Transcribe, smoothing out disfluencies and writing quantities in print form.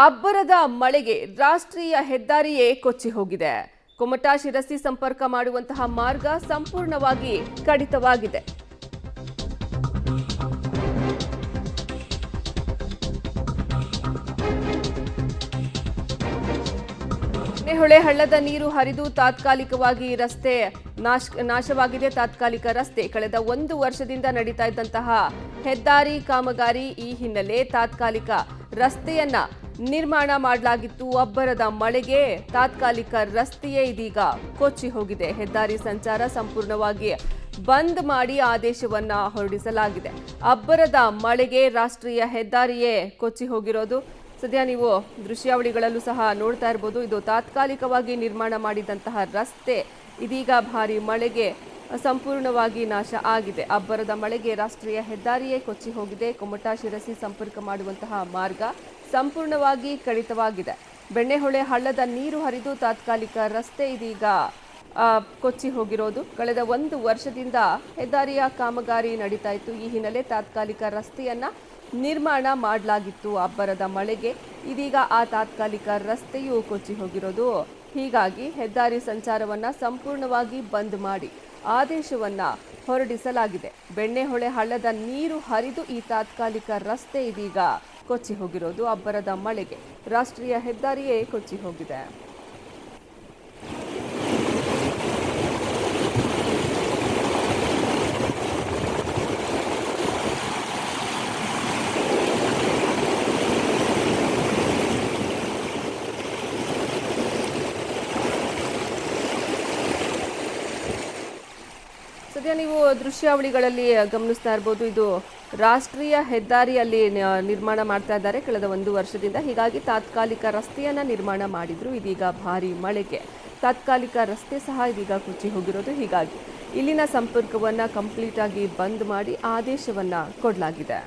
ಅಬ್ಬರದ ಮಳೆಗೆ ರಾಷ್ಟ್ರೀಯ ಹೆದ್ದಾರಿಯೇ ಕೊಚ್ಚಿ ಹೋಗಿದೆ. ಕುಮಟಾ ಶಿರಸಿ ಸಂಪರ್ಕ ಮಾಡುವಂತಹ ಮಾರ್ಗ ಸಂಪೂರ್ಣವಾಗಿ ಕಡಿತವಾಗಿದೆ. ಹೊಳೆ ಹಳ್ಳದ ನೀರು ಹರಿದು ತಾತ್ಕಾಲಿಕವಾಗಿ ರಸ್ತೆ ನಾಶವಾಗಿದೆ. ತಾತ್ಕಾಲಿಕ ರಸ್ತೆ ಕಳೆದ 1 ವರ್ಷದಿಂದ ನಡೀತಾ ಇದ್ದಂತಹ ಹೆದ್ದಾರಿ ಕಾಮಗಾರಿ ಈ ಹಿನ್ನೆಲೆ ತಾತ್ಕಾಲಿಕ ರಸ್ತೆಯನ್ನ ನಿರ್ಮಾಣ ಮಾಡಲಾಗಿತ್ತು. ಅಬ್ಬರದ ಮಳೆಗೆ ತಾತ್ಕಾಲಿಕ ರಸ್ತೆಯೇ ಇದೀಗ ಕೊಚ್ಚಿ ಹೋಗಿದೆ. ಹೆದ್ದಾರಿ ಸಂಚಾರ ಸಂಪೂರ್ಣವಾಗಿ ಬಂದ್ ಮಾಡಿ ಆದೇಶವನ್ನ ಹೊರಡಿಸಲಾಗಿದೆ. ಅಬ್ಬರದ ಮಳೆಗೆ ರಾಷ್ಟ್ರೀಯ ಹೆದ್ದಾರಿಯೇ ಕೊಚ್ಚಿ ಹೋಗಿರೋದು ಸದ್ಯ ನೀವು ದೃಶ್ಯಾವಳಿಗಳಲ್ಲೂ ಸಹ ನೋಡ್ತಾ ಇರಬಹುದು. ಇದು ತಾತ್ಕಾಲಿಕವಾಗಿ ನಿರ್ಮಾಣ ಮಾಡಿದಂತಹ ರಸ್ತೆ ಇದೀಗ ಭಾರಿ ಮಳೆಗೆ ಸಂಪೂರ್ಣವಾಗಿ ನಾಶ ಆಗಿದೆ. ಅಬ್ಬರದ ಮಳೆಗೆ ರಾಷ್ಟ್ರೀಯ ಹೆದ್ದಾರಿಯೇ ಕೊಚ್ಚಿ ಹೋಗಿದೆ. ಕುಮಟಾ ಶಿರಸಿ ಸಂಪರ್ಕ ಮಾಡುವಂತಹ ಮಾರ್ಗ ಸಂಪೂರ್ಣವಾಗಿ ಕಡಿತವಾಗಿದೆ. ಬೆಣ್ಣೆಹೊಳೆ ಹಳ್ಳದ ನೀರು ಹರಿದು ತಾತ್ಕಾಲಿಕ ರಸ್ತೆ ಇದೀಗ ಕೊಚ್ಚಿ ಹೋಗಿರೋದು. ಕಳೆದ 1 ವರ್ಷದಿಂದ ಹೆದ್ದಾರಿಯ ಕಾಮಗಾರಿ ನಡೀತಾ ಇತ್ತು. ಈ ಹಿನ್ನೆಲೆ ತಾತ್ಕಾಲಿಕ ರಸ್ತೆಯನ್ನ ನಿರ್ಮಾಣ ಮಾಡಲಾಗಿತ್ತು. ಅಬ್ಬರದ ಮಳೆಗೆ ಇದೀಗ ಆ ತಾತ್ಕಾಲಿಕ ರಸ್ತೆಯೂ ಕೊಚ್ಚಿ ಹೋಗಿರೋದು. ಹೀಗಾಗಿ ಹೆದ್ದಾರಿ ಸಂಚಾರವನ್ನ ಸಂಪೂರ್ಣವಾಗಿ ಬಂದ್ ಮಾಡಿ ಆದೇಶವನ್ನ ಹೊರಡಿಸಲಾಗಿದೆ. ಬೆಣ್ಣೆಹೊಳೆ ಹಳ್ಳದ ನೀರು ಹರಿದು ಈ ತಾತ್ಕಾಲಿಕ ರಸ್ತೆ ಇದೀಗ ಕೊಚ್ಚಿ ಹೋಗಿರೋದು. ಅಬ್ಬರದ ಮಳೆಗೆ ರಾಷ್ಟ್ರೀಯ ಹೆದ್ದಾರಿಯೇ ಕೊಚ್ಚಿ ಹೋಗಿದೆ. ಸದ್ಯ ನೀವು ದೃಶ್ಯಾವಳಿಗಳಲ್ಲಿ ಗಮನಿಸ್ತಾ ಇರಬಹುದು. ಇದು ರಾಷ್ಟ್ರೀಯ ಹೆದ್ದಾರಿಯಲ್ಲಿ ನಿರ್ಮಾಣ ಮಾಡ್ತಾ ಇದ್ದಾರೆ ಕಳೆದ 1 ವರ್ಷದಿಂದ. ಹೀಗಾಗಿ ತಾತ್ಕಾಲಿಕ ರಸ್ತೆಯನ್ನ ನಿರ್ಮಾಣ ಮಾಡಿದ್ರು. ಇದೀಗ ಭಾರಿ ಮಳೆಗೆ ತಾತ್ಕಾಲಿಕ ರಸ್ತೆ ಸಹ ಇದೀಗ ಕೊಚ್ಚಿ ಹೋಗಿರೋದು. ಹೀಗಾಗಿ ಇಲ್ಲಿನ ಸಂಪರ್ಕವನ್ನ ಕಂಪ್ಲೀಟ್ ಆಗಿ ಬಂದ್ ಮಾಡಿ ಆದೇಶವನ್ನ ಕೊಡಲಾಗಿದೆ.